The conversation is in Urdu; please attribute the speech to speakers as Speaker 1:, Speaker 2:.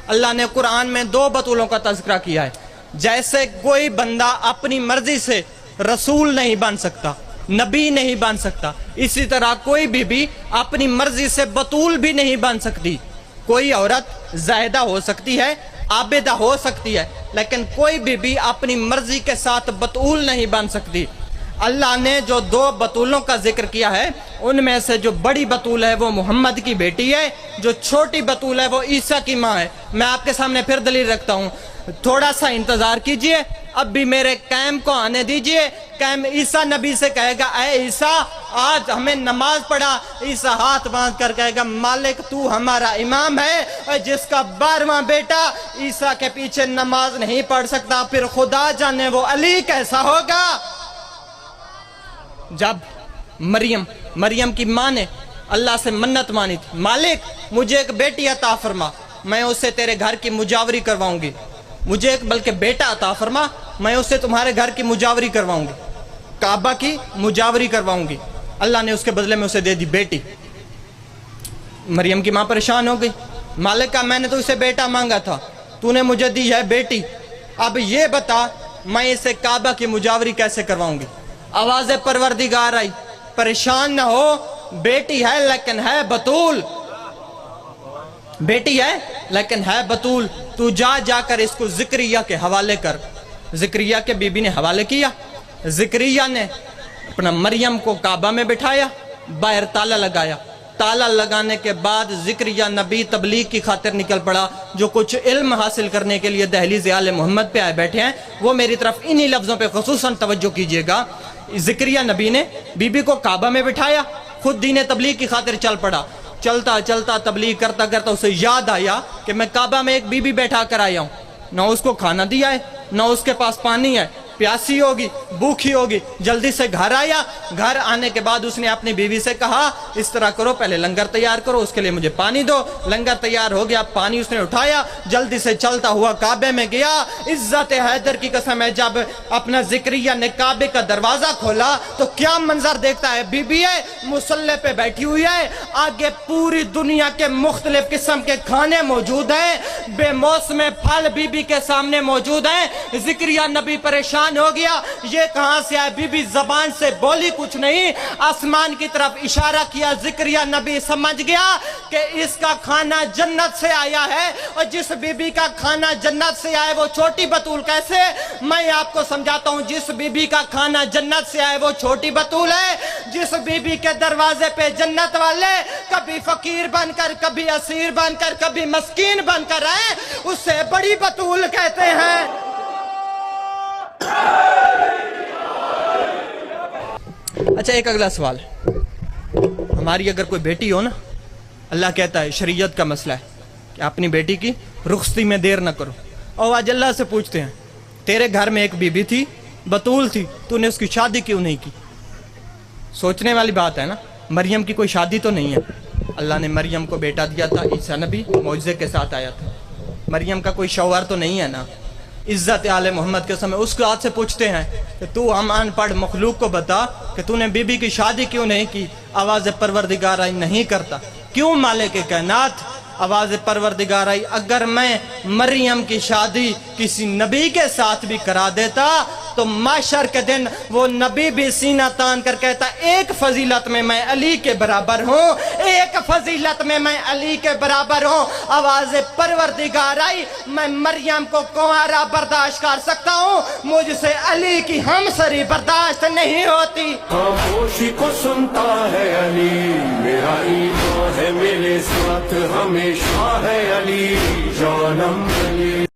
Speaker 1: اللہ نے قرآن میں 2 بطولوں کا تذکرہ کیا ہے. جیسے کوئی بندہ اپنی مرضی سے رسول نہیں بن سکتا، نبی نہیں بن سکتا، اسی طرح کوئی بھی اپنی مرضی سے بطول بھی نہیں بن سکتی. کوئی عورت زاہدہ ہو سکتی ہے، عابدہ ہو سکتی ہے، لیکن کوئی بھی اپنی مرضی کے ساتھ بطول نہیں بن سکتی. اللہ نے جو 2 بطولوں کا ذکر کیا ہے ان میں سے جو بڑی بطول ہے وہ محمد کی بیٹی ہے، جو چھوٹی بطول ہے وہ عیسیٰ کی ماں ہے. میں آپ کے سامنے پھر دلیل رکھتا ہوں، تھوڑا سا انتظار کیجئے، اب بھی میرے قیم کو آنے دیجئے. قیم عیسیٰ نبی سے کہے گا اے عیسیٰ آج ہمیں نماز پڑھا. عیسیٰ ہاتھ باندھ کر کہے گا مالک تو ہمارا امام ہے. اور جس کا 12واں بیٹا عیسیٰ کے پیچھے نماز نہیں پڑھ سکتا پھر خدا جانے وہ علی کیسا ہوگا. جب مریم کی ماں نے اللہ سے منت مانی تھی، مالک مجھے ایک بیٹی عطا فرما، میں اسے تیرے گھر کی مجاوری کرواؤں گی. مجھے ایک بلکہ بیٹا عطا فرما، میں اسے تمہارے گھر کی مجاوری کرواؤں گی، کعبہ کی مجاوری کرواؤں گی. اللہ نے اس کے بدلے میں اسے دے دی بیٹی. مریم کی ماں پریشان ہو گئی، مالک کا میں نے تو اسے بیٹا مانگا تھا، تو نے مجھے دی ہے بیٹی، اب یہ بتا میں اسے کعبہ کی مجاوری کیسے کرواؤں گی. آواز پروردگار آئی، پریشان نہ ہو، بیٹی ہے لیکن ہے بطول، بیٹی ہے لیکن ہے بطول. تو جا کر اس کو زکریا کے حوالے کر. زکریا کے بی بی نے حوالے کیا. زکریا نے اپنا مریم کو کعبہ میں بٹھایا، باہر تالا لگایا. تالا لگانے کے بعد زکریا نبی تبلیغ کی خاطر نکل پڑا. جو کچھ علم حاصل کرنے کے لیے دہلیز آل محمد پہ آئے بیٹھے ہیں وہ میری طرف انہی لفظوں پہ خصوصاً توجہ کیجئے گا. زکریا نبی نے بی بی کو کعبہ میں بٹھایا، خود دین تبلیغ کی خاطر چل پڑا. چلتا تبلیغ کرتا اسے یاد آیا کہ میں کعبہ میں ایک بی بی بیٹھا کر آیا ہوں، نہ اس کو کھانا دیا ہے، نہ اس کے پاس پانی ہے، پیاسی ہوگی، بھوکھی ہوگی. جلدی سے گھر آیا. گھر آنے کے بعد اس نے اپنی بیوی سے کہا اس طرح کرو، پہلے لنگر تیار کرو، اس کے لیے مجھے پانی دو. لنگر تیار ہو گیا، پانی اس نے اٹھایا، جلدی سے چلتا ہوا کعبے میں گیا. عزت حیدر کی قسم ہے جب اپنا زکریا نے کعبے کا دروازہ کھولا تو کیا منظر دیکھتا ہے. بی بی ہے مصلی پہ بیٹھی ہوئی ہے، آگے پوری دنیا کے مختلف قسم کے کھانے موجود ہیں، بے موسم پھل بی بی کے سامنے موجود ہیں. زکریا نبی پریشان ہو گیا، یہ کہاں سے آئے. بی بی زبان سے بولی کچھ نہیں، آسمان کی طرف اشارہ کیا. زکریا نبی سمجھ گیا کہ اس کا کھانا جنت سے آیا ہے، اور جس بی بی کا کھانا جنت سے آئے وہ چھوٹی بطول کیسے. میں آپ کو سمجھاتا ہوں، جس بی بی کا کھانا جنت سے آئے وہ چھوٹی بطول ہے. جس بی بی کے دروازے پہ جنت والے کبھی فقیر بن کر، کبھی اسیر بن کر، کبھی مسکین بن کر آئے اسے بڑی بطول کہتے ہیں. اچھا ایک اگلا سوال ہے، ہماری اگر کوئی بیٹی ہو نا، اللہ کہتا ہے شریعت کا مسئلہ ہے کہ اپنی بیٹی کی رخصتی میں دیر نہ کرو. اور آج اللہ سے پوچھتے ہیں تیرے گھر میں ایک بی بی تھی، بطول تھی، تو نے اس کی شادی کیوں نہیں کی. سوچنے والی بات ہے نا. مریم کی کوئی شادی تو نہیں ہے. اللہ نے مریم کو بیٹا دیا تھا، عیسیٰ نبی معجزے کے ساتھ آیا تھا. مریم کا کوئی شوہر تو نہیں ہے نا. عزت آل محمد کے سمے اس کو آج سے پوچھتے ہیں کہ تو ہم ان پڑھ مخلوق کو بتا کہ تو نے بی بی کی شادی کیوں نہیں کی. آواز پروردگار آئی نہیں کرتا. کیوں مالک کائنات؟ آواز پروردگار آئی اگر میں مریم کی شادی کسی نبی کے ساتھ بھی کرا دیتا تو معاشر کے دن وہ نبی بھی سینہ تان کر کہتا ایک فضیلت میں میں علی کے برابر ہوں، ایک فضیلت میں میں علی کے برابر ہوں. آواز پروردگار آئی میں مریم کو کنوارا برداشت کر سکتا ہوں، مجھ سے علی کی ہمسری برداشت نہیں ہوتی.
Speaker 2: خاموشی کو سنتا ہے علی، میرا ایمان ہے میرے ساتھ ہمیشہ ہے علی، جانم علی.